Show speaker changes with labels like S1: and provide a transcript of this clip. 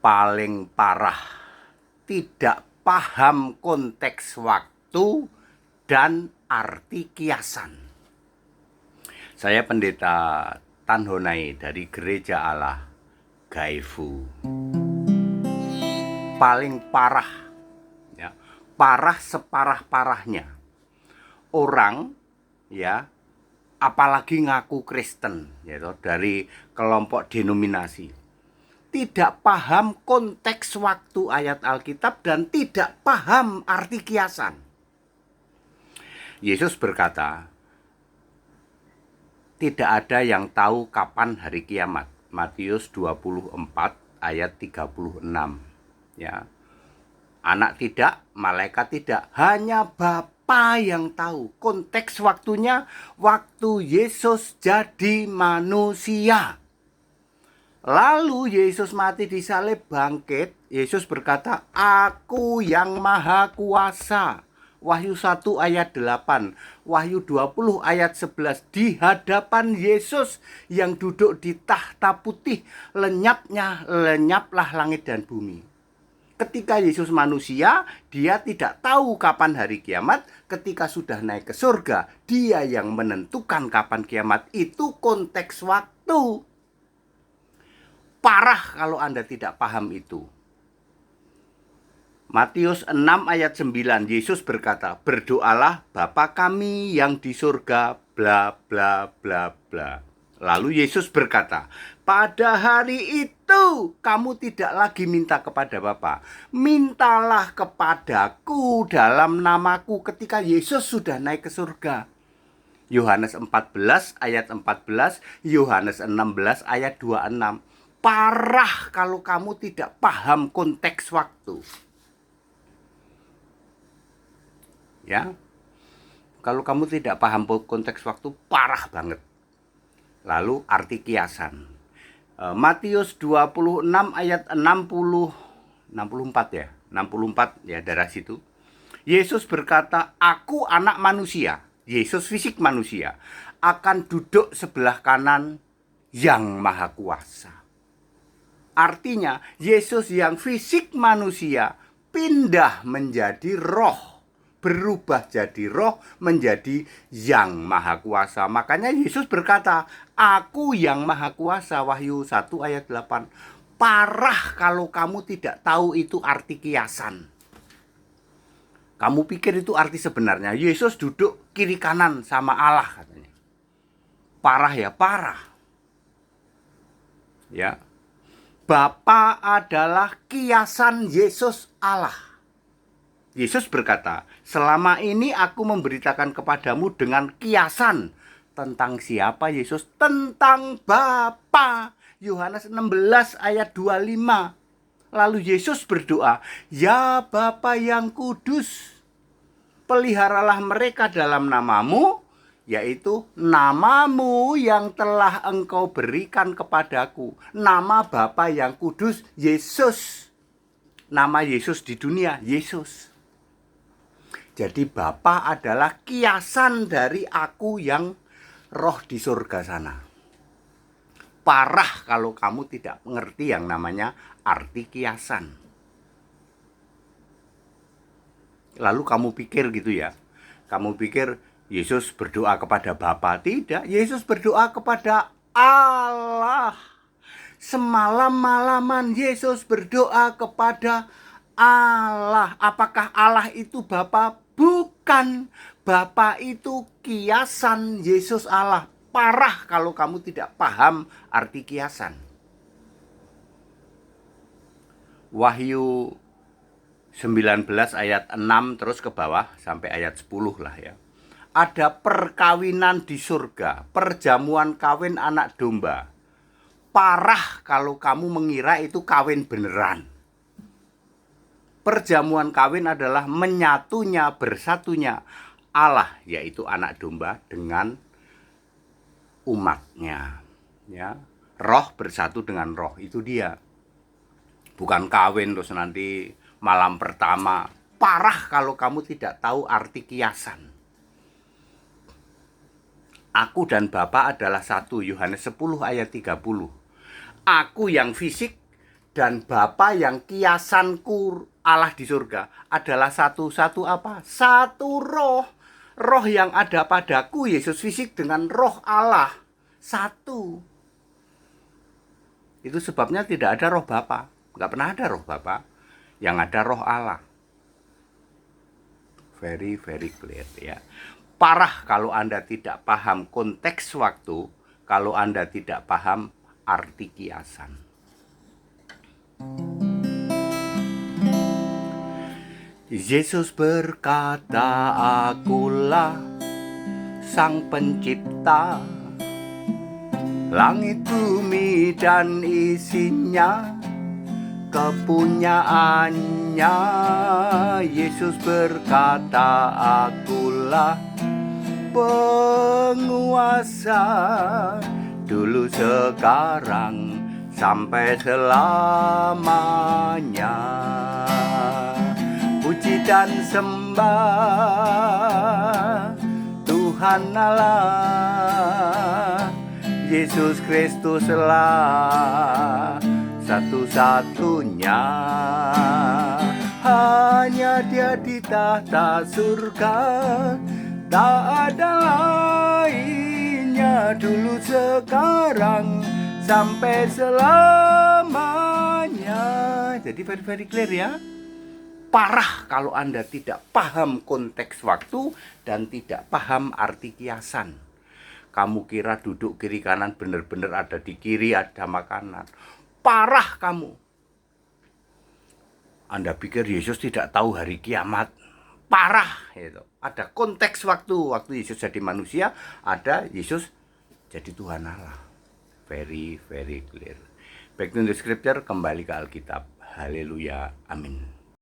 S1: paling parah, tidak paham konteks waktu dan arti kiasan. Saya Pendeta Tanhonai dari Gereja Allah Gaifu. Paling parah, ya, parah separah-parahnya orang, ya, apalagi ngaku Kristen, ya, dari kelompok denominasi, tidak paham konteks waktu ayat Alkitab dan tidak paham arti kiasan. Yesus berkata, tidak ada yang tahu kapan hari kiamat. Matius 24 ayat 36. Ya. Anak tidak, malaikat tidak, hanya Bapa yang tahu. Konteks waktunya waktu Yesus jadi manusia. Lalu Yesus mati di salib, bangkit. Yesus berkata, Aku yang maha kuasa. Wahyu 1 ayat 8, Wahyu 20 ayat 11. Di hadapan Yesus yang duduk di tahta putih, lenyaplah langit dan bumi. Ketika Yesus manusia, dia tidak tahu kapan hari kiamat. Ketika sudah naik ke surga, dia yang menentukan kapan kiamat. Itu konteks waktu. Parah kalau Anda tidak paham itu. Matius 6 ayat 9, Yesus berkata, berdoalah Bapa kami yang di surga, bla bla bla bla. Lalu Yesus berkata, pada hari itu kamu tidak lagi minta kepada Bapa, mintalah kepadaku dalam namaku. Ketika Yesus sudah naik ke surga. Yohanes 14 ayat 14, Yohanes 16 ayat 26. Parah kalau kamu tidak paham konteks waktu. Ya, kalau kamu tidak paham konteks waktu, parah banget. Lalu arti kiasan. Matius 26 ayat 64 ya. 64 ya, dari situ. Yesus berkata, Aku anak manusia. Yesus fisik manusia akan duduk sebelah kanan yang maha kuasa. Artinya, Yesus yang fisik manusia pindah menjadi roh. Berubah jadi roh, menjadi yang maha kuasa. Makanya Yesus berkata, Aku yang maha kuasa. Wahyu 1 ayat 8. Parah kalau kamu tidak tahu itu arti kiasan. Kamu pikir itu arti sebenarnya. Yesus duduk kiri kanan sama Allah katanya. Parah ya, parah. Ya. Bapa adalah kiasan Yesus Allah. Yesus berkata, selama ini aku memberitakan kepadamu dengan kiasan. Tentang siapa Yesus? Tentang Bapa. Yohanes 16 ayat 25. Lalu Yesus berdoa, Ya Bapa yang kudus, peliharalah mereka dalam namamu, yaitu namamu yang telah engkau berikan kepadaku. Nama Bapa yang kudus, Yesus. Nama Yesus di dunia, Yesus. Jadi Bapa adalah kiasan dari aku yang roh di surga sana. Parah kalau kamu tidak mengerti yang namanya arti kiasan. Lalu kamu pikir gitu ya. Kamu pikir Yesus berdoa kepada Bapa. Tidak, Yesus berdoa kepada Allah. Semalam-malaman Yesus berdoa kepada Allah. Apakah Allah itu Bapa? Bukan. Bapa itu kiasan Yesus Allah. Parah kalau kamu tidak paham arti kiasan. Wahyu 19 ayat 6 terus ke bawah sampai ayat 10 lah ya. Ada perkawinan di surga, perjamuan kawin anak domba. Parah kalau kamu mengira itu kawin beneran. Perjamuan kawin adalah menyatunya, bersatunya Allah, yaitu anak domba dengan umatnya. Ya, roh bersatu dengan roh, itu dia. Bukan kawin terus nanti malam pertama. Parah kalau kamu tidak tahu arti kiasan. Aku dan Bapa adalah satu. Yohanes 10 ayat 30. Aku yang fisik dan Bapa yang kiasanku Allah di surga adalah satu apa? Satu roh. Roh yang ada padaku, Yesus fisik dengan roh Allah. Satu. Itu sebabnya tidak ada roh Bapa. Nggak pernah ada roh Bapa. Yang ada roh Allah. Very, very clear ya. Parah kalau Anda tidak paham konteks waktu, kalau Anda tidak paham arti kiasan. Yesus berkata, akulah sang pencipta langit, bumi, dan isinya, kepunyaannya. Yesus berkata, akulah penguasa dulu, sekarang, sampai selamanya. Puji dan sembah Tuhan Allah, Yesus Kristuslah satu-satunya. Hanya Dia di tahta surga, tak ada lainnya, dulu, sekarang, sampai selamanya. Jadi very clear ya. Parah kalau Anda tidak paham konteks waktu dan tidak paham arti kiasan. Kamu kira duduk kiri kanan benar-benar ada di kiri ada makanan. Parah kamu. Anda pikir Yesus tidak tahu hari kiamat. Parah itu. Ada konteks waktu. Waktu Yesus jadi manusia, ada Yesus jadi Tuhan Allah. Very clear. Back to the scripture, kembali ke Alkitab. Haleluya. Amin.